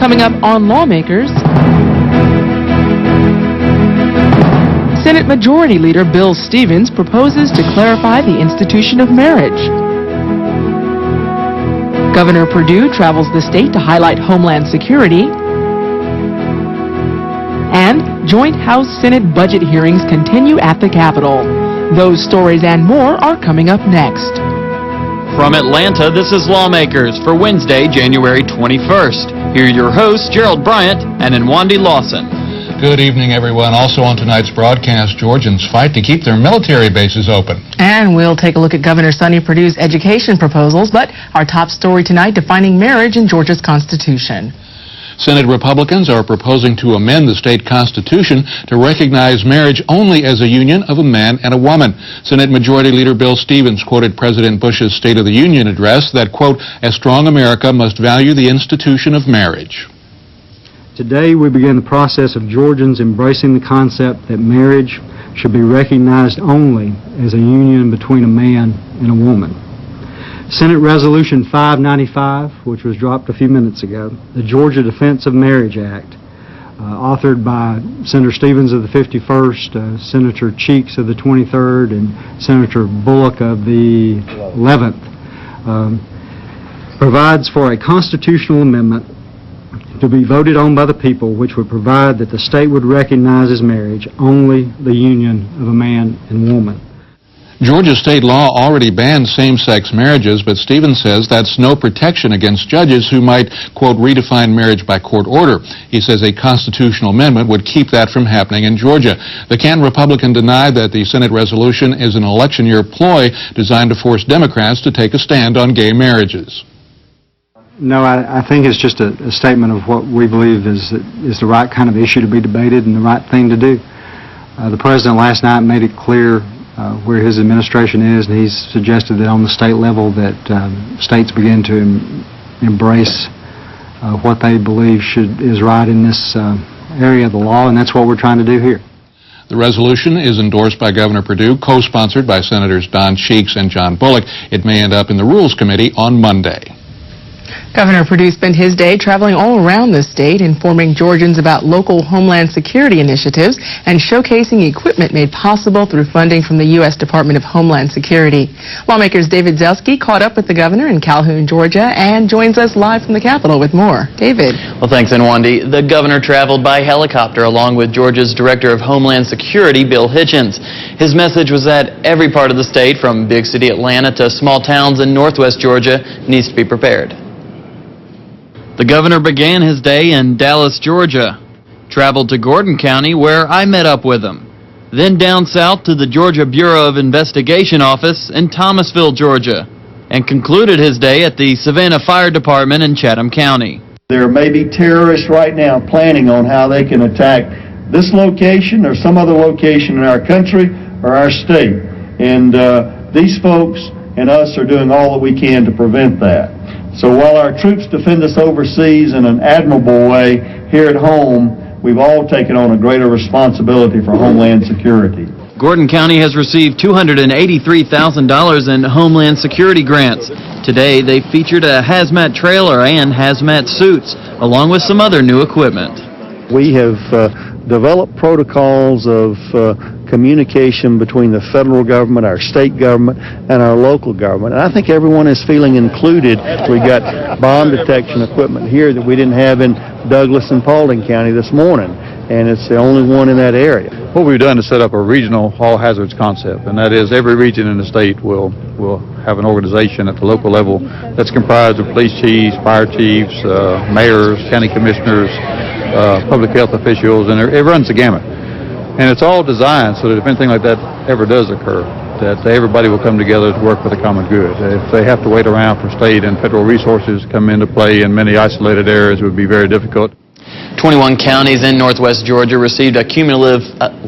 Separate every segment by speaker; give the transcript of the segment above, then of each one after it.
Speaker 1: Coming up on Lawmakers, Senate Majority Leader Bill Stevens proposes to clarify the institution of marriage. Governor Perdue travels the state to highlight homeland security. And joint House-Senate budget hearings continue at the Capitol. Those stories and more are coming up next.
Speaker 2: From Atlanta, this is Lawmakers for Wednesday, January 21st. Here are your hosts, Gerald Bryant and Nwandi Lawson.
Speaker 3: Good evening, everyone. Also on tonight's broadcast, Georgians fight to keep their military bases open.
Speaker 1: And we'll take a look at Governor Sonny Perdue's education proposals, but our top story tonight, defining marriage in Georgia's Constitution.
Speaker 3: Senate Republicans are proposing to amend the state constitution to recognize marriage only as a union of a man and a woman. Senate Majority Leader Bill Stevens quoted President Bush's State of the Union address that, quote, "A strong America must value the institution of marriage."
Speaker 4: Today we begin the process of Georgians embracing the concept that marriage should be recognized only as a union between a man and a woman. Senate Resolution 595, which was dropped a few minutes ago, the Georgia Defense of Marriage Act, authored by Senator Stevens of the 51st, Senator Cheeks of the 23rd, and Senator Bullock of the 11th, provides for a constitutional amendment to be voted on by the people, which would provide that the state would recognize as marriage only the union of a man and woman.
Speaker 3: Georgia state law already bans same-sex marriages, but Stevens says that's no protection against judges who might, quote, redefine marriage by court order. He says a constitutional amendment would keep that from happening in Georgia. The Canton Republican denied that the Senate resolution is an election year ploy designed to force Democrats to take a stand on gay marriages.
Speaker 4: No, I think it's just a statement of what we believe is the right kind of issue to be debated and the right thing to do. The President last night made it clear where his administration is, and he's suggested that on the state level that states begin to embrace what they believe is right in this area of the law, and that's what we're trying to do here.
Speaker 3: The resolution is endorsed by Governor Perdue, co-sponsored by Senators Don Cheeks and John Bullock. It may end up in the Rules Committee on Monday.
Speaker 1: Governor Perdue spent his day traveling all around the state, informing Georgians about local homeland security initiatives and showcasing equipment made possible through funding from the U.S. Department of Homeland Security. Lawmakers David Zelski caught up with the governor in Calhoun, Georgia, and joins us live from the Capitol with more. David.
Speaker 2: Well, thanks, Nwandi. The governor traveled by helicopter along with Georgia's Director of Homeland Security, Bill Hitchens. His message was that every part of the state, from big city Atlanta to small towns in northwest Georgia, needs to be prepared. The governor began his day in Dallas, Georgia, traveled to Gordon County, where I met up with him, then down south to the Georgia Bureau of Investigation office in Thomasville, Georgia, and concluded his day at the Savannah Fire Department in Chatham County.
Speaker 5: There may be terrorists right now planning on how they can attack this location or some other location in our country or our state, and these folks and us are doing all that we can to prevent that. So while our troops defend us overseas in an admirable way, here at home, we've all taken on a greater responsibility for homeland security.
Speaker 2: Gordon County has received $283,000 in Homeland Security grants. Today, they featured a hazmat trailer and hazmat suits, along with some other new equipment.
Speaker 5: We have developed protocols of communication between the federal government, our state government, and our local government. And I think everyone is feeling included. We got bomb detection equipment here that we didn't have in Douglas and Paulding County this morning, and it's the only one in that area.
Speaker 6: What we've done is set up a regional all hazards concept, and that is every region in the state will have an organization at the local level that's comprised of police chiefs, fire chiefs, mayors, county commissioners, public health officials, and it runs the gamut. And it's all designed so that if anything like that ever does occur, that everybody will come together to work for the common good. If they have to wait around for state and federal resources to come into play in many isolated areas, it would be very difficult.
Speaker 2: 21 counties in northwest Georgia received a cumulative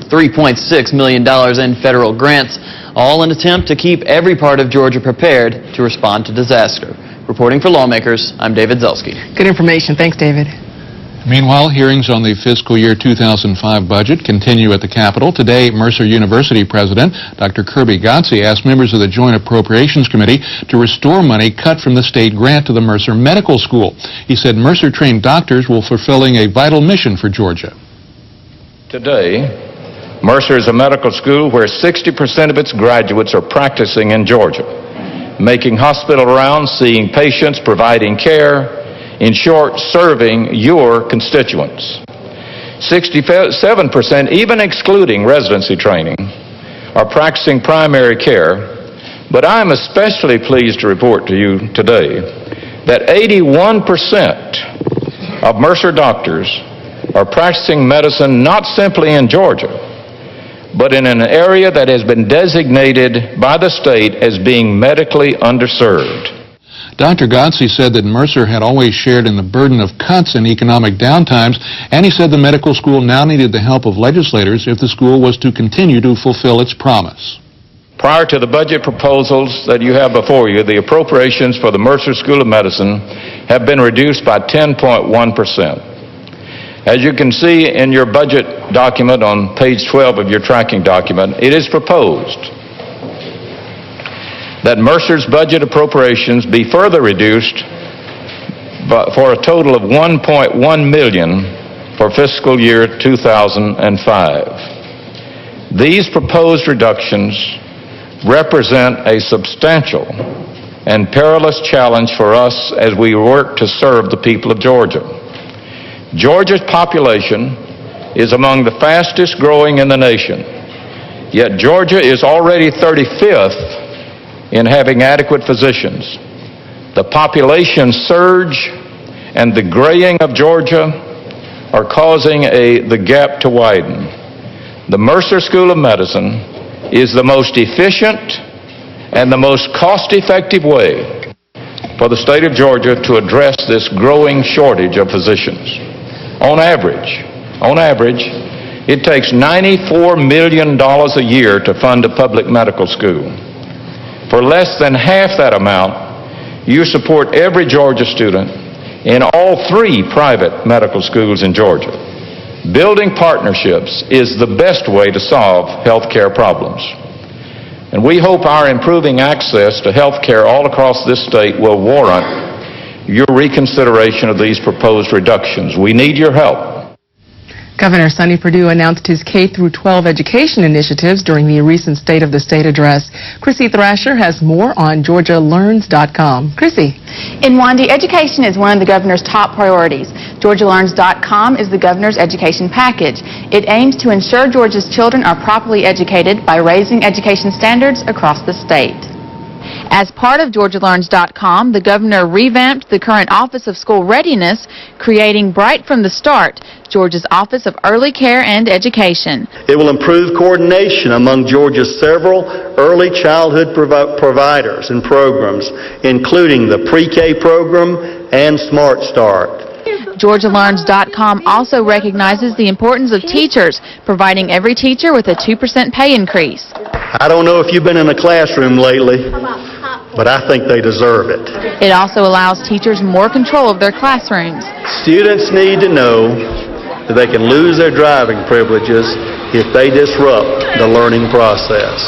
Speaker 2: $3.6 million in federal grants, all in an attempt to keep every part of Georgia prepared to respond to disaster. Reporting for Lawmakers, I'm David Zelski.
Speaker 1: Good information. Thanks, David.
Speaker 3: Meanwhile, hearings on the fiscal year 2005 budget continue at the Capitol. Today, Mercer University President Dr. Kirby Gotze asked members of the Joint Appropriations Committee to restore money cut from the state grant to the Mercer Medical School. He said Mercer-trained doctors will fulfilling a vital mission for Georgia.
Speaker 7: Today, Mercer is a medical school where 60% of its graduates are practicing in Georgia, making hospital rounds, seeing patients, providing care, in short, serving your constituents. 67%, even excluding residency training, are practicing primary care, but I'm especially pleased to report to you today that 81% of Mercer doctors are practicing medicine not simply in Georgia, but in an area that has been designated by the state as being medically underserved.
Speaker 3: Dr. Gotze said that Mercer had always shared in the burden of cuts in economic downtimes, and he said the medical school now needed the help of legislators if the school was to continue to fulfill its promise.
Speaker 7: Prior to the budget proposals that you have before you, the appropriations for the Mercer School of Medicine have been reduced by 10.1%. As you can see in your budget document on page 12 of your tracking document, it is proposed that Mercer's budget appropriations be further reduced for a total of $1.1 million for fiscal year 2005. These proposed reductions represent a substantial and perilous challenge for us as we work to serve the people of Georgia. Georgia's population is among the fastest growing in the nation, yet Georgia is already 35th in having adequate physicians. The population surge and the graying of Georgia are causing the gap to widen. The Mercer School of Medicine is the most efficient and the most cost-effective way for the state of Georgia to address this growing shortage of physicians. On average, it takes $94 million a year to fund a public medical school. For less than half that amount, you support every Georgia student in all 3 private medical schools in Georgia. Building partnerships is the best way to solve health care problems. And we hope our improving access to health care all across this state will warrant your reconsideration of these proposed reductions. We need your help.
Speaker 1: Governor Sonny Perdue announced his K-12 education initiatives during the recent State of the State address. Chrissy Thrasher has more on GeorgiaLearns.com. Chrissy.
Speaker 8: In Wandy, education is one of the governor's top priorities. GeorgiaLearns.com is the governor's education package. It aims to ensure Georgia's children are properly educated by raising education standards across the state. As part of GeorgiaLearns.com, the governor revamped the current Office of School Readiness, creating Bright from the Start, Georgia's Office of Early Care and Education.
Speaker 5: It will improve coordination among Georgia's several early childhood providers and programs, including the pre-K program and Smart Start.
Speaker 8: GeorgiaLearns.com also recognizes the importance of teachers, providing every teacher with a 2% pay increase.
Speaker 5: I don't know if you've been in a classroom lately, but I think they deserve it.
Speaker 8: It also allows teachers more control of their classrooms.
Speaker 5: Students need to know that they can lose their driving privileges if they disrupt the learning process.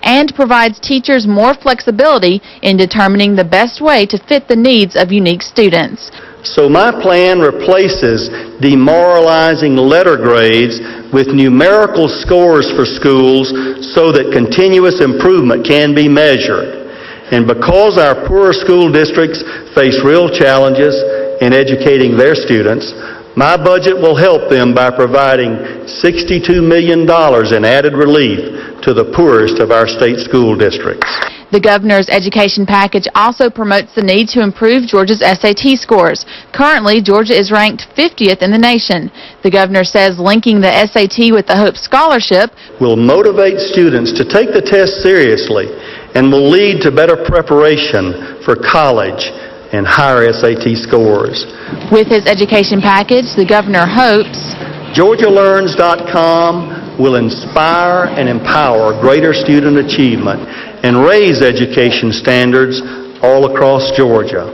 Speaker 8: And provides teachers more flexibility in determining the best way to fit the needs of unique students.
Speaker 5: So my plan replaces demoralizing letter grades with numerical scores for schools so that continuous improvement can be measured. And because our poorer school districts face real challenges in educating their students, my budget will help them by providing $62 million in added relief to the poorest of our state school districts.
Speaker 8: The governor's education package also promotes the need to improve Georgia's SAT scores. Currently, Georgia is ranked 50th in the nation. The governor says linking the SAT with the Hope Scholarship
Speaker 5: will motivate students to take the test seriously and will lead to better preparation for college and higher SAT scores.
Speaker 8: With his education package, the governor hopes
Speaker 5: GeorgiaLearns.com will inspire and empower greater student achievement and raise education standards all across Georgia.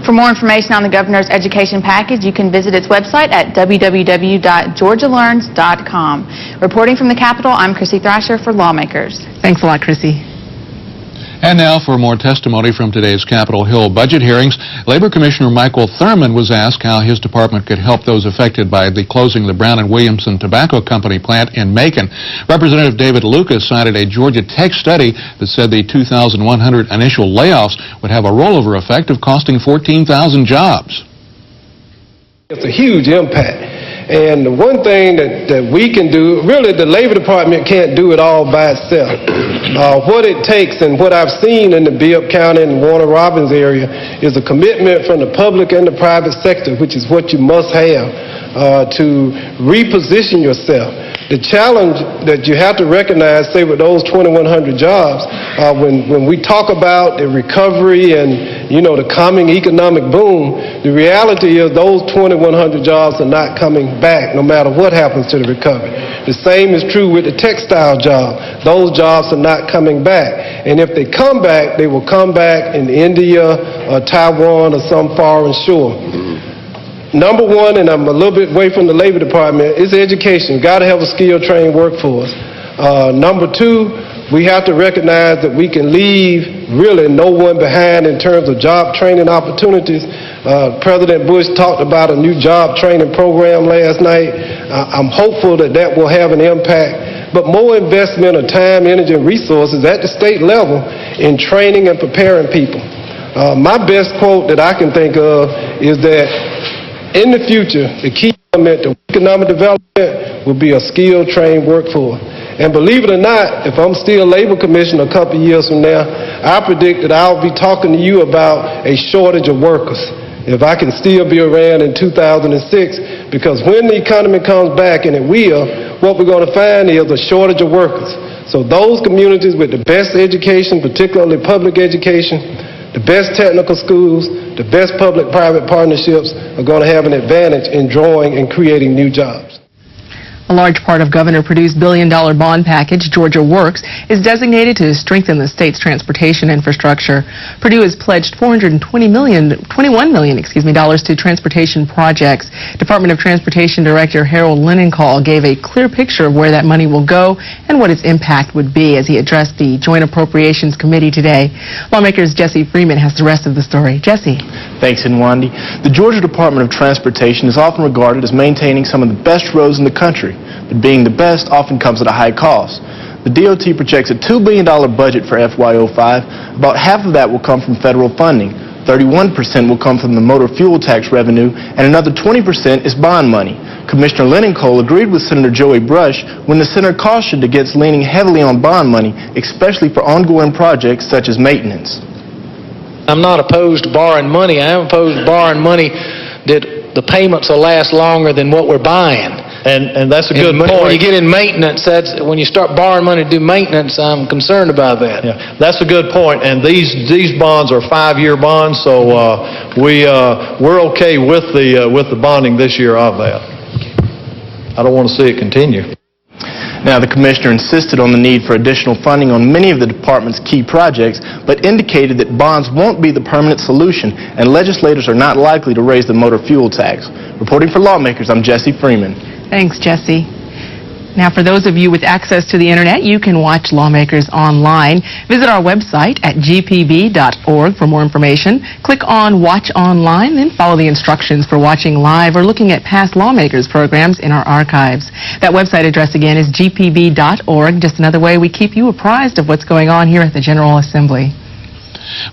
Speaker 8: For more information on the governor's education package, you can visit its website at www.georgialearns.com. Reporting from the Capitol, I'm Chrissy Thrasher for Lawmakers.
Speaker 1: Thanks a lot, Chrissy.
Speaker 3: And now for more testimony from today's Capitol Hill budget hearings. Labor Commissioner Michael Thurman was asked how his department could help those affected by the closing of the Brown & Williamson Tobacco Company plant in Macon. Representative David Lucas cited a Georgia Tech study that said the 2,100 initial layoffs would have a rollover effect of costing 14,000 jobs.
Speaker 9: It's a huge impact. And the one thing that we can do, really the Labor Department can't do it all by itself. What it takes and what I've seen in the Bibb County and Warner Robins area is a commitment from the public and the private sector, which is what you must have to reposition yourself. The challenge that you have to recognize, say with those 2,100 jobs, when we talk about the recovery and, you know, the coming economic boom, the reality is those 2,100 jobs are not coming back no matter what happens to the recovery. The same is true with the textile job. Those jobs are not coming back. And if they come back, they will come back in India or Taiwan or some foreign shore. Number one, and I'm a little bit away from the Labor Department, is education. Got to have a skilled, trained workforce. Number two, we have to recognize that we can leave really no one behind in terms of job training opportunities. President Bush talked about a new job training program last night. I'm hopeful that that will have an impact. But more investment of time, energy, and resources at the state level in training and preparing people. My best quote that I can think of is that in the future, the key element of economic development will be a skilled, trained workforce. And believe it or not, if I'm still Labor Commissioner a couple of years from now, I predict that I'll be talking to you about a shortage of workers. If I can still be around in 2006, because when the economy comes back, and it will, what we're going to find is a shortage of workers. So those communities with the best education, particularly public education, the best technical schools, the best public-private partnerships are going to have an advantage in drawing and creating new jobs.
Speaker 1: A large part of Governor Perdue's $billion-dollar bond package, Georgia Works, is designated to strengthen the state's transportation infrastructure. Perdue has pledged $21 million to transportation projects. Department of Transportation Director Harold Linenthal gave a clear picture of where that money will go and what its impact would be as he addressed the Joint Appropriations Committee today. Lawmakers Jesse Freeman has the rest of the story. Jesse.
Speaker 10: Thanks, Nwandi. The Georgia Department of Transportation is often regarded as maintaining some of the best roads in the country, but being the best often comes at a high cost. The DOT projects a $2 billion budget for FY05. About half of that will come from federal funding. 31% will come from the motor fuel tax revenue, and another 20% is bond money. Commissioner Linenthal agreed with Senator Joey Brush when the senator cautioned against leaning heavily on bond money, especially for ongoing projects such as maintenance.
Speaker 11: I'm not opposed to borrowing money. I am opposed to borrowing money that the payments will last longer than what we're buying.
Speaker 12: And that's a good point.
Speaker 11: When you get in maintenance, that's when you start borrowing money to do maintenance, I'm concerned about that.
Speaker 12: Yeah, that's a good point. And these bonds are 5-year bonds, so we're okay with the bonding this year of that. I don't want to see it continue.
Speaker 10: Now, the commissioner insisted on the need for additional funding on many of the department's key projects, but indicated that bonds won't be the permanent solution, and legislators are not likely to raise the motor fuel tax. Reporting for Lawmakers, I'm Jesse Freeman.
Speaker 1: Thanks, Jesse. Now, for those of you with access to the internet, you can watch Lawmakers online. Visit our website at gpb.org for more information. Click on Watch Online, then follow the instructions for watching live or looking at past Lawmakers programs in our archives. That website address again is gpb.org, just another way we keep you apprised of what's going on here at the General Assembly.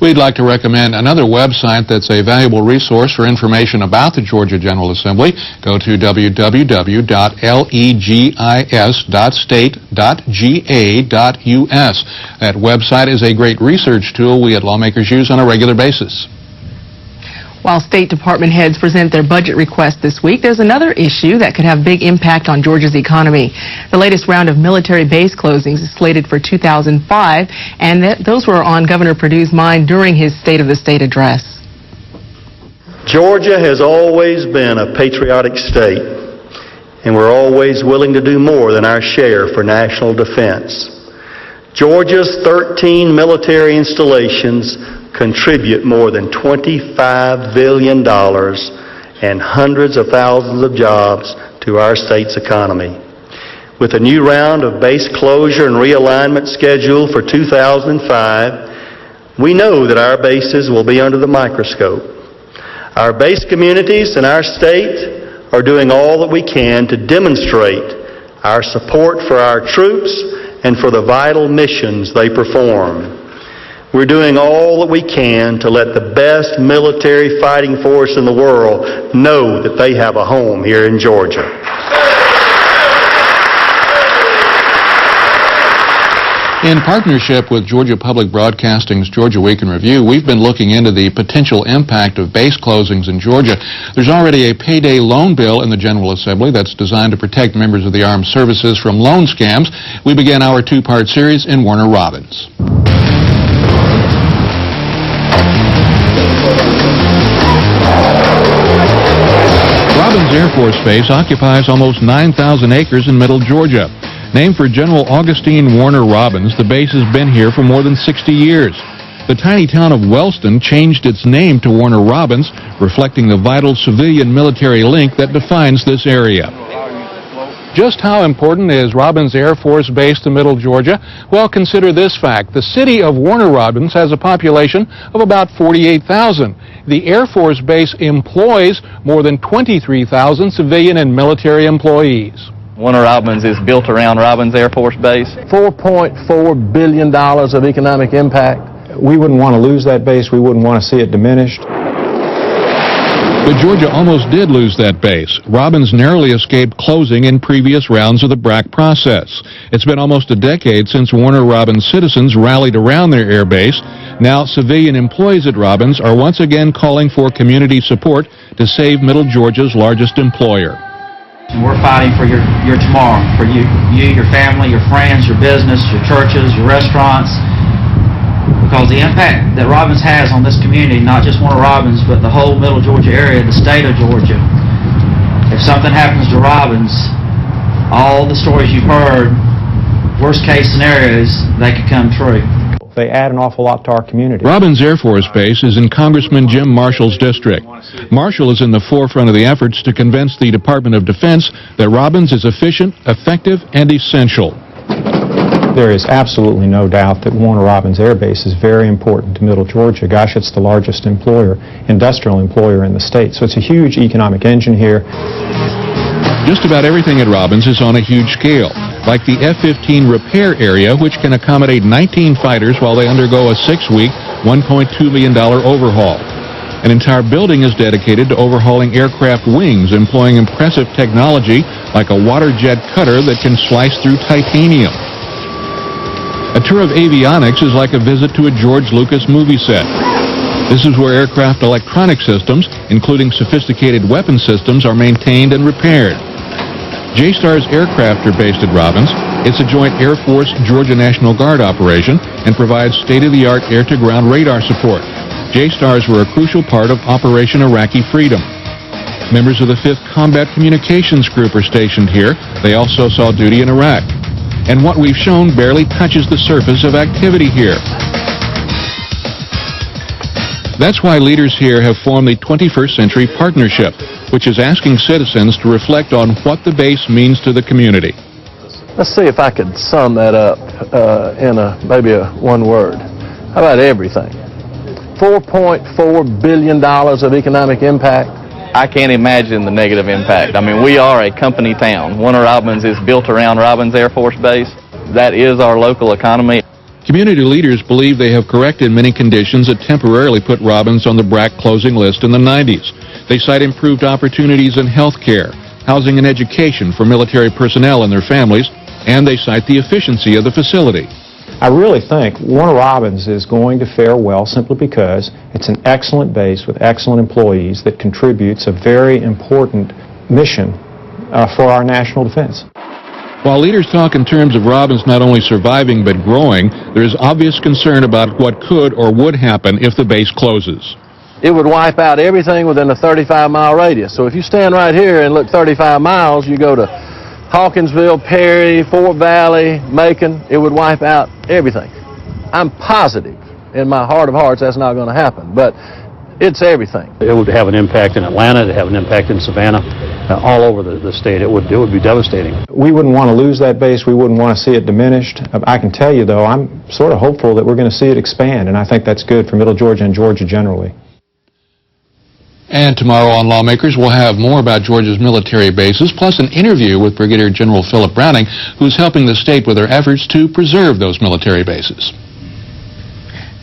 Speaker 3: We'd like to recommend another website that's a valuable resource for information about the Georgia General Assembly. Go to www.legis.state.ga.us. That website is a great research tool we at Lawmakers use on a regular basis.
Speaker 1: While State Department heads present their budget request this week, there's another issue that could have big impact on Georgia's economy. The latest round of military base closings is slated for 2005, and those were on Governor Perdue's mind during his State of the State address.
Speaker 13: Georgia has always been a patriotic state, and we're always willing to do more than our share for national defense. Georgia's 13 military installations contribute more than $25 billion and hundreds of thousands of jobs to our state's economy. With a new round of base closure and realignment scheduled for 2005, we know that our bases will be under the microscope. Our base communities in our state are doing all that we can to demonstrate our support for our troops and for the vital missions they perform. We're doing all that we can to let the best military fighting force in the world know that they have a home here in Georgia.
Speaker 3: In partnership with Georgia Public Broadcasting's Georgia Week in Review, we've been looking into the potential impact of base closings in Georgia. There's already a payday loan bill in the General Assembly that's designed to protect members of the armed services from loan scams. We begin our two-part series in Warner Robins. Robins Air Force Base occupies almost 9,000 acres in middle Georgia. Named for General Augustine Warner Robins, the base has been here for more than 60 years. The tiny town of Wellston changed its name to Warner Robins, reflecting the vital civilian-military link that defines this area. Just how important is Robins Air Force Base to middle Georgia? Well, consider this fact. The city of Warner Robins has a population of about 48,000. The Air Force Base employs more than 23,000 civilian and military employees.
Speaker 2: Warner Robins is built around Robins Air Force Base.
Speaker 14: $4.4 billion of economic impact.
Speaker 15: We wouldn't want to lose that base. We wouldn't want to see it diminished.
Speaker 3: But Georgia almost did lose that base. Robins narrowly escaped closing in previous rounds of the BRAC process. It's been almost a decade since Warner Robins citizens rallied around their air base. Now, civilian employees at Robins are once again calling for community support to save middle Georgia's largest employer.
Speaker 16: We're fighting for your tomorrow, for you, your family, your friends, your business, your churches, your restaurants, because the impact that Robins has on this community, not just Warner Robins, but the whole middle Georgia area, the state of Georgia. If something happens to Robins, all the stories you've heard, worst case scenarios, they could come true.
Speaker 15: They add an awful lot to our community.
Speaker 3: Robins Air Force Base is in Congressman Jim Marshall's district. Marshall is in the forefront of the efforts to convince the Department of Defense that Robins is efficient, effective, and essential.
Speaker 15: There is absolutely no doubt that Warner Robins Air Base is very important to middle Georgia. Gosh, it's the largest industrial employer in the state. So it's a huge economic engine here.
Speaker 3: Just about everything at Robins is on a huge scale, like the F-15 repair area, which can accommodate 19 fighters while they undergo a 6-week, $1.2 million overhaul. An entire building is dedicated to overhauling aircraft wings, employing impressive technology like a water jet cutter that can slice through titanium. A tour of avionics is like a visit to a George Lucas movie set. This is where aircraft electronic systems, including sophisticated weapon systems, are maintained and repaired. JSTAR's aircraft are based at Robins. It's a joint Air Force-Georgia National Guard operation and provides state-of-the-art air-to-ground radar support. JSTARs were a crucial part of Operation Iraqi Freedom. Members of the 5th Combat Communications Group are stationed here. They also saw duty in Iraq. And what we've shown barely touches the surface of activity here. That's why leaders here have formed the 21st Century Partnership, which is asking citizens to reflect on what the base means to the community.
Speaker 14: Let's see if I could sum that up in maybe one word. How about everything? $4.4 billion of economic impact.
Speaker 2: I can't imagine the negative impact. I mean, we are a company town. Warner Robins is built around Robins Air Force Base. That is our local economy.
Speaker 3: Community leaders believe they have corrected many conditions that temporarily put Robins on the BRAC closing list in the 90s. They cite improved opportunities in health care, housing and education for military personnel and their families, and they cite the efficiency of the facility.
Speaker 15: I really think Warner Robins is going to fare well simply because it's an excellent base with excellent employees that contributes a very important mission for our national defense.
Speaker 3: While leaders talk in terms of Robins not only surviving but growing, there is obvious concern about what could or would happen if the base closes.
Speaker 14: It would wipe out everything within a 35-mile radius. So if you stand right here and look 35 miles, you go to Hawkinsville, Perry, Fort Valley, Macon, it would wipe out everything. I'm positive in my heart of hearts, that's not going to happen. But it's everything.
Speaker 17: It would have an impact in Atlanta, it would have an impact in Savannah, all over the state. It would be devastating.
Speaker 15: We wouldn't want to lose that base. We wouldn't want to see it diminished. I can tell you, though, I'm sort of hopeful that we're going to see it expand, and I think that's good for Middle Georgia and Georgia generally.
Speaker 3: And tomorrow on Lawmakers, we'll have more about Georgia's military bases, plus an interview with Brigadier General Philip Browning, who's helping the state with their efforts to preserve those military bases.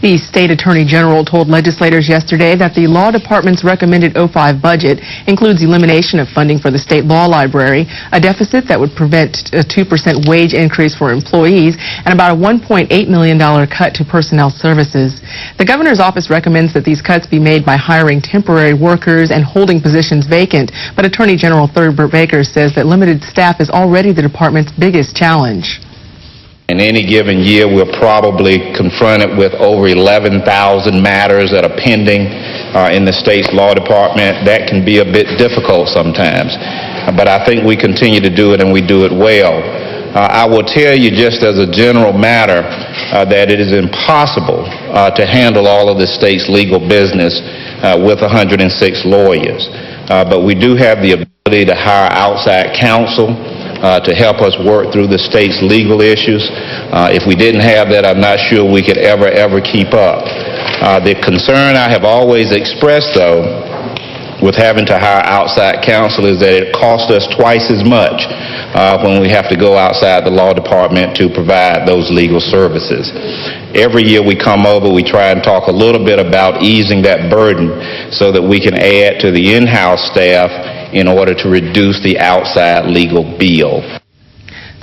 Speaker 1: The state attorney general told legislators yesterday that the law department's recommended 05 budget includes elimination of funding for the state law library, a deficit that would prevent a 2% wage increase for employees, and about a $1.8 million cut to personnel services. The governor's office recommends that these cuts be made by hiring temporary workers and holding positions vacant, but Attorney General Thurber Baker says that limited staff is already the department's biggest challenge.
Speaker 7: In any given year, we're probably confronted with over 11,000 matters that are pending in the state's law department. That can be a bit difficult sometimes, but I think we continue to do it, and we do it well. I will tell you, just as a general matter, that it is impossible to handle all of the state's legal business with 106 lawyers, but we do have the ability to hire outside counsel to help us work through the state's legal issues. If we didn't have that, I'm not sure we could ever keep up. The concern I have always expressed, though, with having to hire outside counsel is that it costs us twice as much when we have to go outside the law department to provide those legal services. Every year we come over, we try and talk a little bit about easing that burden so that we can add to the in-house staff in order to reduce the outside legal bill.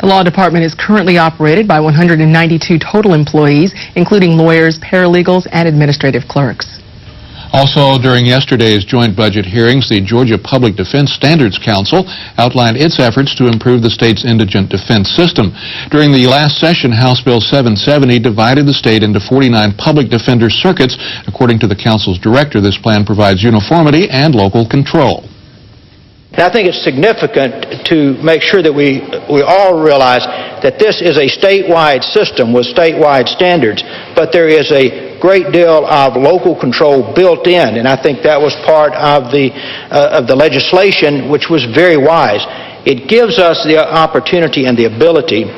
Speaker 1: The law department is currently operated by 192 total employees, including lawyers, paralegals, and administrative clerks.
Speaker 3: Also, during yesterday's joint budget hearings, the Georgia Public Defense Standards Council outlined its efforts to improve the state's indigent defense system. During the last session, House Bill 770 divided the state into 49 public defender circuits. According to the council's director, this plan provides uniformity and local control.
Speaker 18: And I think it's significant to make sure that we all realize that this is a statewide system with statewide standards, but there is a great deal of local control built in, and I think that was part of the legislation, which was very wise. It gives us the opportunity and the ability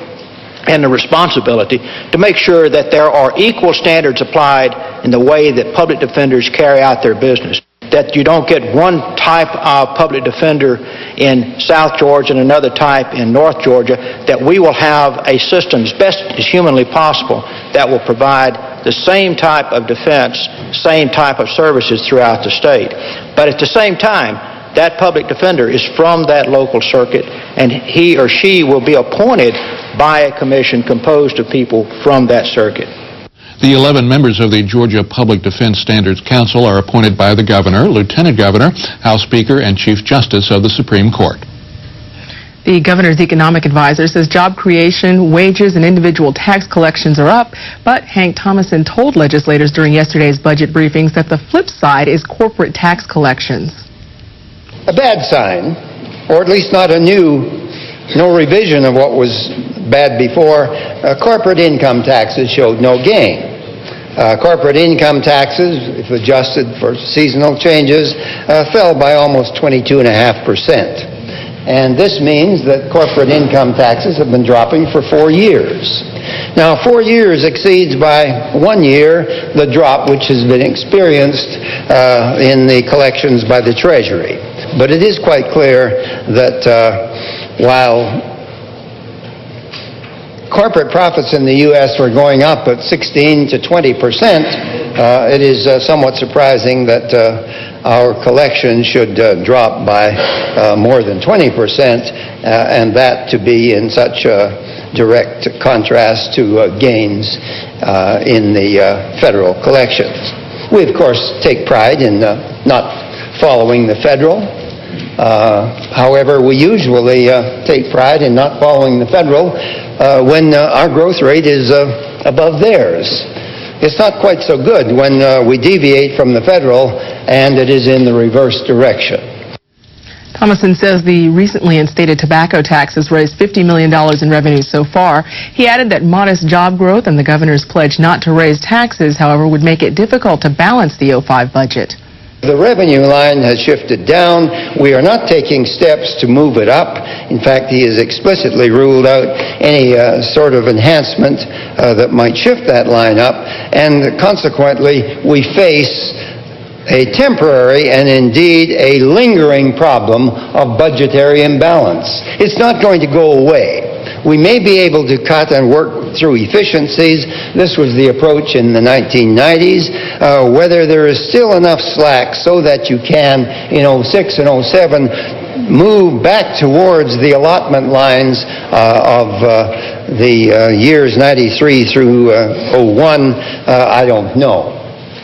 Speaker 18: and the responsibility to make sure that there are equal standards applied in the way that public defenders carry out their business. That you don't get one type of public defender in South Georgia and another type in North Georgia, that we will have a system as best as humanly possible that will provide the same type of defense, same type of services throughout the state. But at the same time, that public defender is from that local circuit, and he or she will be appointed by a commission composed of people from that circuit.
Speaker 3: The 11 members of the Georgia Public Defense Standards Council are appointed by the governor, lieutenant governor, House Speaker, and Chief Justice of the Supreme Court.
Speaker 1: The governor's economic advisor says job creation, wages, and individual tax collections are up, but Hank Thomason told legislators during yesterday's budget briefings that the flip side is corporate tax collections.
Speaker 19: A bad sign, or at least not no revision of what was bad before. Corporate income taxes showed no gain. Corporate income taxes, if adjusted for seasonal changes, fell by almost 22.5%. And this means that corporate income taxes have been dropping for 4 years. Now, 4 years exceeds by 1 year the drop which has been experienced in the collections by the Treasury. But it is quite clear that while corporate profits in the U.S. were going up at 16 to 20%, it is somewhat surprising that our collection should drop by more than 20%, and that to be in such direct contrast to gains in the federal collections. We, of course, take pride in not following the federal. However, we usually take pride in not following the federal when our growth rate is above theirs. It's not quite so good when we deviate from the federal and it is in the reverse direction.
Speaker 1: Thomason says the recently instated tobacco tax has raised $50 million in revenue so far. He added that modest job growth and the governor's pledge not to raise taxes, however, would make it difficult to balance the '05 budget.
Speaker 19: The revenue line has shifted down. We are not taking steps to move it up. In fact, he has explicitly ruled out any sort of enhancement that might shift that line up, and consequently, we face a temporary and indeed a lingering problem of budgetary imbalance. It's not going to go away. We may be able to cut and work through efficiencies. This was the approach in the 1990s. Whether there is still enough slack so that you can, in '06 and '07, move back towards the allotment lines of the years 93 through '01, I don't know.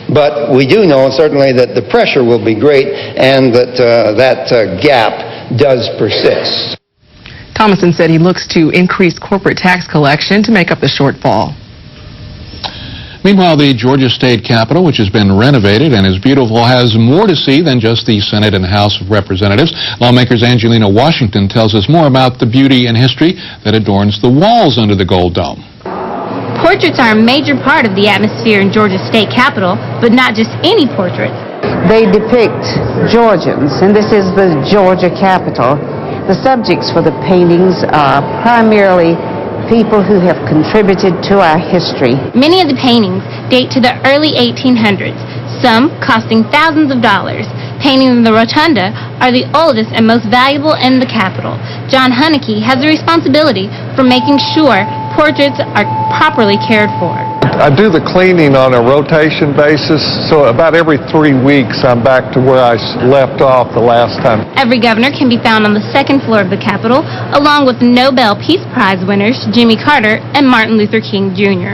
Speaker 19: But we do know certainly that the pressure will be great and that that gap does persist.
Speaker 1: Thomason said he looks to increase corporate tax collection to make up the shortfall.
Speaker 3: Meanwhile, the Georgia State Capitol, which has been renovated and is beautiful, has more to see than just the Senate and House of Representatives. Lawmakers Angelina Washington tells us more about the beauty and history that adorns the walls under the Gold Dome.
Speaker 20: Portraits are a major part of the atmosphere in Georgia's state capitol, but not just any portrait.
Speaker 21: They depict Georgians, and this is the Georgia Capitol. The subjects for the paintings are primarily people who have contributed to our history.
Speaker 20: Many of the paintings date to the early 1800s, some costing thousands of dollars. Paintings in the rotunda are the oldest and most valuable in the Capitol. John Hunnicky has the responsibility for making sure portraits are properly cared for.
Speaker 22: I do the cleaning on a rotation basis, so about every 3 weeks I'm back to where I left off the last time.
Speaker 20: Every governor can be found on the second floor of the Capitol, along with Nobel Peace Prize winners Jimmy Carter and Martin Luther King Jr.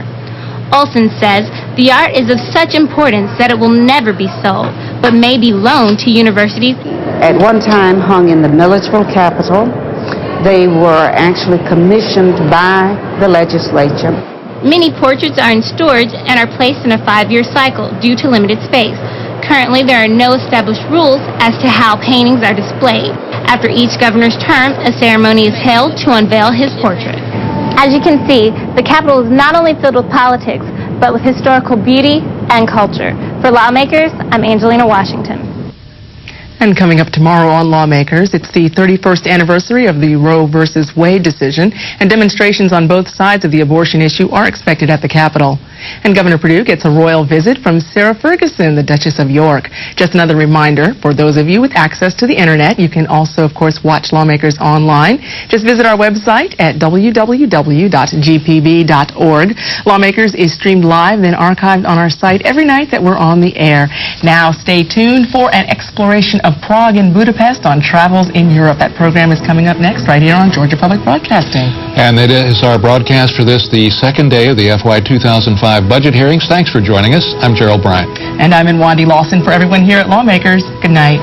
Speaker 20: Olson says the art is of such importance that it will never be sold, but may be loaned to universities.
Speaker 21: At one time hung in the military Capitol. They were actually commissioned by the legislature.
Speaker 20: Many portraits are in storage and are placed in a 5-year cycle due to limited space. Currently, there are no established rules as to how paintings are displayed. After each governor's term, a ceremony is held to unveil his portrait. As you can see, the Capitol is not only filled with politics, but with historical beauty and culture. For Lawmakers, I'm Angelina Washington.
Speaker 1: And coming up tomorrow on Lawmakers, it's the 31st anniversary of the Roe versus Wade decision, and demonstrations on both sides of the abortion issue are expected at the Capitol. And Governor Perdue gets a royal visit from Sarah Ferguson, the Duchess of York. Just another reminder, for those of you with access to the internet, you can also, of course, watch Lawmakers online. Just visit our website at www.gpb.org. Lawmakers is streamed live, then archived on our site every night that we're on the air. Now stay tuned for an exploration of Prague and Budapest on travels in Europe. That program is coming up next right here on Georgia Public Broadcasting.
Speaker 3: And it is our broadcast for this, the second day of the FY 2005 budget hearings. Thanks for joining us. I'm Gerald Bryant.
Speaker 1: And I'm Wandy Lawson. For everyone here at Lawmakers, good night.